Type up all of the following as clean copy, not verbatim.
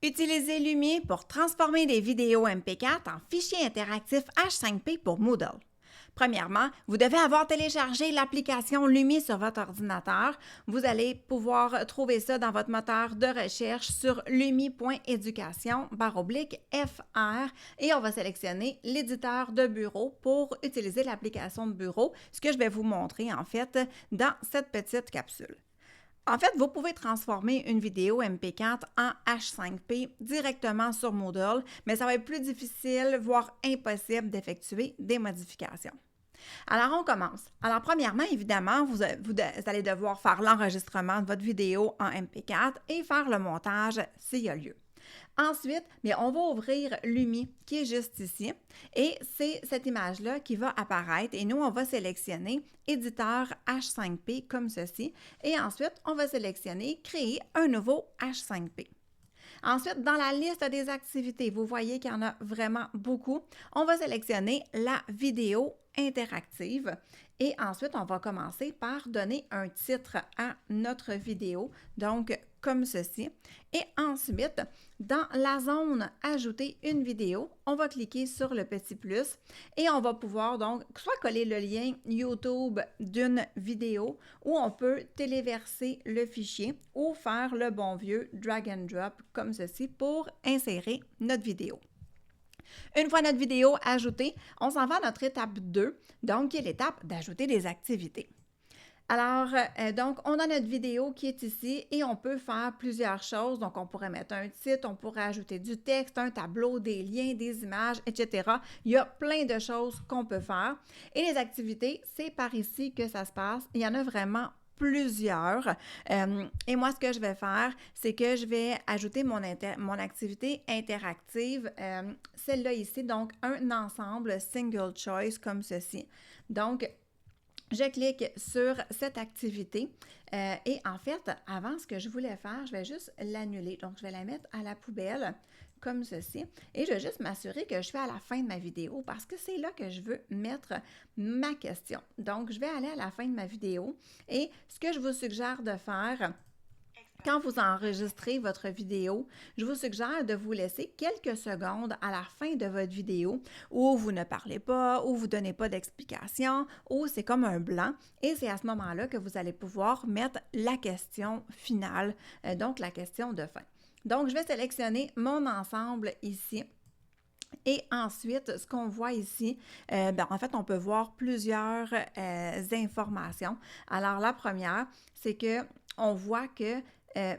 Utilisez Lumi pour transformer des vidéos MP4 en fichiers interactifs H5P pour Moodle. Premièrement, vous devez avoir téléchargé l'application Lumi sur votre ordinateur. Vous allez pouvoir trouver ça dans votre moteur de recherche sur lumi.education/FR et on va sélectionner l'éditeur de bureau pour utiliser l'application de bureau, ce que je vais vous montrer en fait dans cette petite capsule. En fait, vous pouvez transformer une vidéo MP4 en H5P directement sur Moodle, mais ça va être plus difficile, voire impossible d'effectuer des modifications. Alors, on commence. Alors, premièrement, évidemment, vous allez devoir faire l'enregistrement de votre vidéo en MP4 et faire le montage s'il y a lieu. Ensuite, bien, on va ouvrir Lumi qui est juste ici et c'est cette image-là qui va apparaître et nous, on va sélectionner éditeur H5P comme ceci et ensuite, on va sélectionner créer un nouveau H5P. Ensuite, dans la liste des activités, vous voyez qu'il y en a vraiment beaucoup. On va sélectionner la vidéo interactive et ensuite, on va commencer par donner un titre à notre vidéo, donc comme ceci. Et ensuite, dans la zone « Ajouter une vidéo », on va cliquer sur le petit plus et on va pouvoir donc soit coller le lien YouTube d'une vidéo ou on peut téléverser le fichier ou faire le bon vieux drag and drop comme ceci pour insérer notre vidéo. Une fois notre vidéo ajoutée, on s'en va à notre étape 2, donc qui est l'étape d'ajouter des activités. Alors, donc, on a notre vidéo qui est ici et on peut faire plusieurs choses. Donc, on pourrait mettre un titre, on pourrait ajouter du texte, un tableau, des liens, des images, etc. Il y a plein de choses qu'on peut faire. Et les activités, c'est par ici que ça se passe. Il y en a vraiment plusieurs. Et moi, ce que je vais faire, c'est que je vais ajouter mon activité interactive, celle-là ici, donc un ensemble single choice comme ceci. Donc, je clique sur cette activité et en fait, avant, ce que je voulais faire, je vais juste l'annuler. Donc, je vais la mettre à la poubelle comme ceci et je vais juste m'assurer que je suis à la fin de ma vidéo parce que c'est là que je veux mettre ma question. Donc, je vais aller à la fin de ma vidéo et ce que je vous suggère de faire, quand vous enregistrez votre vidéo, je vous suggère de vous laisser quelques secondes à la fin de votre vidéo où vous ne parlez pas, où vous ne donnez pas d'explication, où c'est comme un blanc et c'est à ce moment-là que vous allez pouvoir mettre la question finale, donc la question de fin. Donc, je vais sélectionner mon ensemble ici. Et ensuite, ce qu'on voit ici, en fait, on peut voir plusieurs informations. Alors, la première, c'est qu'on voit que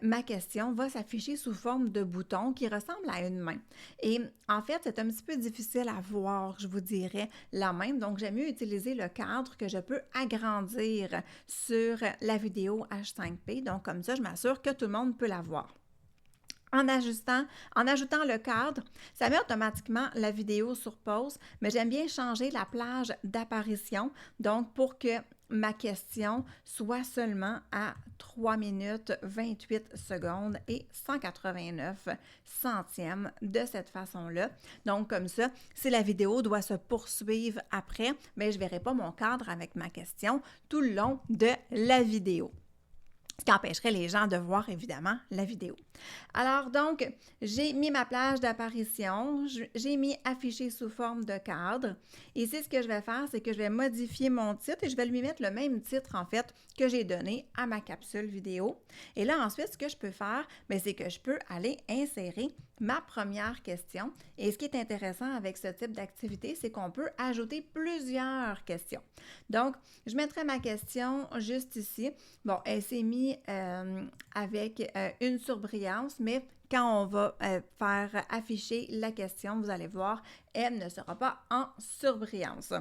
ma question va s'afficher sous forme de bouton qui ressemble à une main. Et en fait, c'est un petit peu difficile à voir, je vous dirais, la main. Donc, j'aime mieux utiliser le cadre que je peux agrandir sur la vidéo H5P. Donc, comme ça, je m'assure que tout le monde peut la voir. En ajoutant le cadre, ça met automatiquement la vidéo sur pause, mais j'aime bien changer la plage d'apparition, donc pour que ma question soit seulement à 3 minutes 28 secondes et 189 centièmes de cette façon-là. Donc, comme ça, si la vidéo doit se poursuivre après, bien, je ne verrai pas mon cadre avec ma question tout le long de la vidéo. Ce qui empêcherait les gens de voir évidemment la vidéo. Alors donc, j'ai mis ma plage d'apparition, j'ai mis afficher sous forme de cadre. Ici, ce que je vais faire, c'est que je vais modifier mon titre et je vais lui mettre le même titre en fait que j'ai donné à ma capsule vidéo. Et là, ensuite, ce que je peux faire, c'est que je peux aller insérer ma première question. Et ce qui est intéressant avec ce type d'activité, c'est qu'on peut ajouter plusieurs questions. Donc, je mettrai ma question juste ici. Bon, elle s'est mise avec une surbrillance, mais quand on va faire afficher la question, vous allez voir, elle ne sera pas en surbrillance.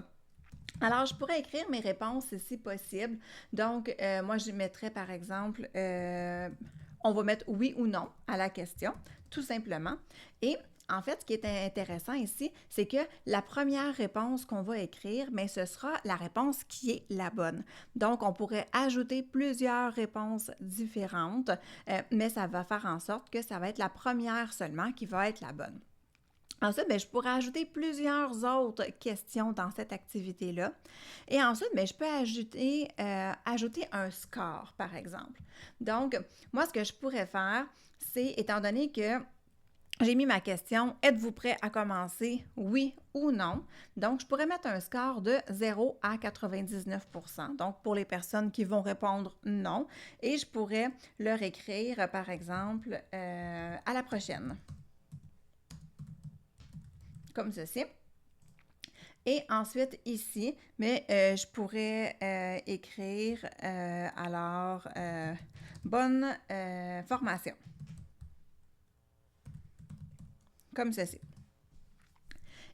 Alors, je pourrais écrire mes réponses si possible. Donc, moi, je mettrais par exemple, on va mettre oui ou non à la question, tout simplement. Et en fait, ce qui est intéressant ici, c'est que la première réponse qu'on va écrire, mais ce sera la réponse qui est la bonne. Donc, on pourrait ajouter plusieurs réponses différentes, mais ça va faire en sorte que ça va être la première seulement qui va être la bonne. Ensuite, je pourrais ajouter plusieurs autres questions dans cette activité-là. Et ensuite, je peux ajouter un score, par exemple. Donc, moi, ce que je pourrais faire, c'est, étant donné que J'ai mis ma question, êtes-vous prêt à commencer? Oui ou non? Donc, je pourrais mettre un score de 0 à 99 donc pour les personnes qui vont répondre non. Et je pourrais leur écrire, par exemple, à la prochaine, comme ceci. Et ensuite, ici, mais je pourrais écrire alors bonne formation, comme ceci.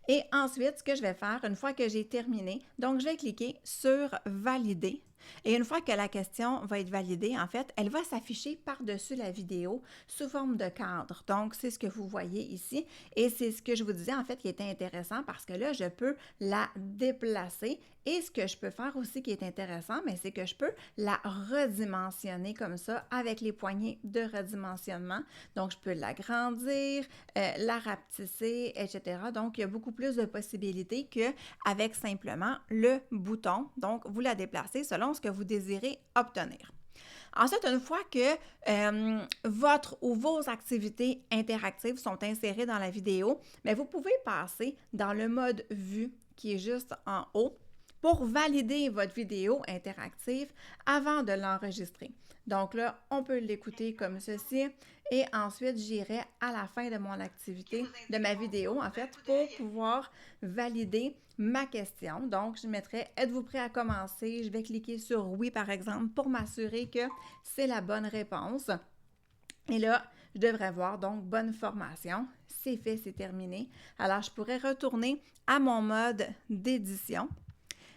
Et ensuite, ce que je vais faire, une fois que j'ai terminé, donc je vais cliquer sur Valider. Et une fois que la question va être validée, en fait, elle va s'afficher par-dessus la vidéo sous forme de cadre. Donc, c'est ce que vous voyez ici. Et c'est ce que je vous disais, en fait, qui était intéressant parce que là, je peux la déplacer. Et ce que je peux faire aussi qui est intéressant, mais c'est que je peux la redimensionner comme ça avec les poignées de redimensionnement. Donc, je peux l'agrandir, la rapetisser, etc. Donc, il y a beaucoup plus de possibilités qu'avec simplement le bouton. Donc, vous la déplacez selon ce que vous désirez obtenir. Ensuite, une fois que votre ou vos activités interactives sont insérées dans la vidéo, bien, vous pouvez passer dans le mode vue qui est juste en haut pour valider votre vidéo interactive avant de l'enregistrer. Donc là, on peut l'écouter comme ceci et ensuite j'irai à la fin de mon activité, de ma vidéo en fait, pour pouvoir valider ma question. Donc, je mettrai « Êtes-vous prêt à commencer? » Je vais cliquer sur « Oui » par exemple pour m'assurer que c'est la bonne réponse. Et là, je devrais voir donc « Bonne formation ». C'est fait, c'est terminé. Alors, je pourrais retourner à mon mode d'édition.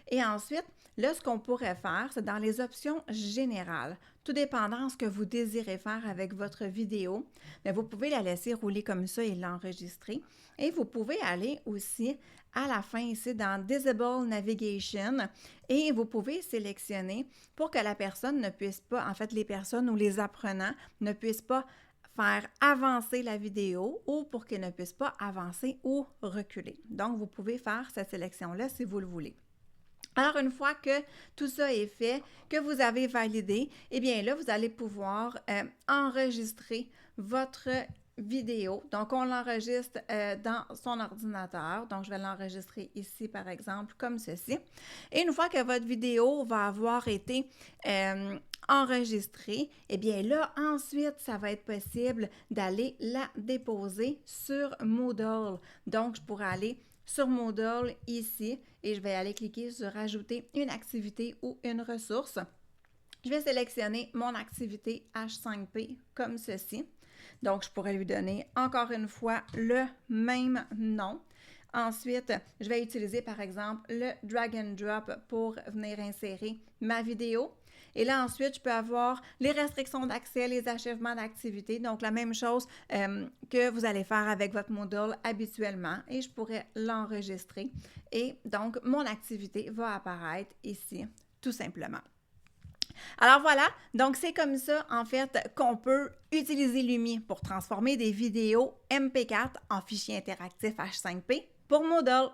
Et ensuite, là, ce qu'on pourrait faire, c'est dans les options générales. Tout dépendant de ce que vous désirez faire avec votre vidéo, mais vous pouvez la laisser rouler comme ça et l'enregistrer. Et vous pouvez aller aussi à la fin ici dans Disable Navigation et vous pouvez sélectionner pour que la personne ne puisse pas, en fait, les personnes ou les apprenants ne puissent pas faire avancer la vidéo ou pour qu'ils ne puissent pas avancer ou reculer. Donc, vous pouvez faire cette sélection-là si vous le voulez. Alors, une fois que tout ça est fait, que vous avez validé, eh bien là, vous allez pouvoir enregistrer votre vidéo. Donc, on l'enregistre dans son ordinateur. Donc, je vais l'enregistrer ici, par exemple, comme ceci. Et une fois que votre vidéo va avoir été enregistrée, eh bien là, ensuite, ça va être possible d'aller la déposer sur Moodle. Donc, je pourrais aller sur Moodle ici et je vais aller cliquer sur Ajouter une activité ou une ressource. Je vais sélectionner mon activité H5P comme ceci. Donc, je pourrais lui donner encore une fois le même nom. Ensuite, je vais utiliser par exemple le drag and drop pour venir insérer ma vidéo. Et là, ensuite, je peux avoir les restrictions d'accès, les achèvements d'activité. Donc, la même chose que vous allez faire avec votre Moodle habituellement. Et je pourrais l'enregistrer. Et donc, mon activité va apparaître ici, tout simplement. Alors voilà, donc c'est comme ça en fait qu'on peut utiliser Lumi pour transformer des vidéos MP4 en fichiers interactifs H5P pour Moodle.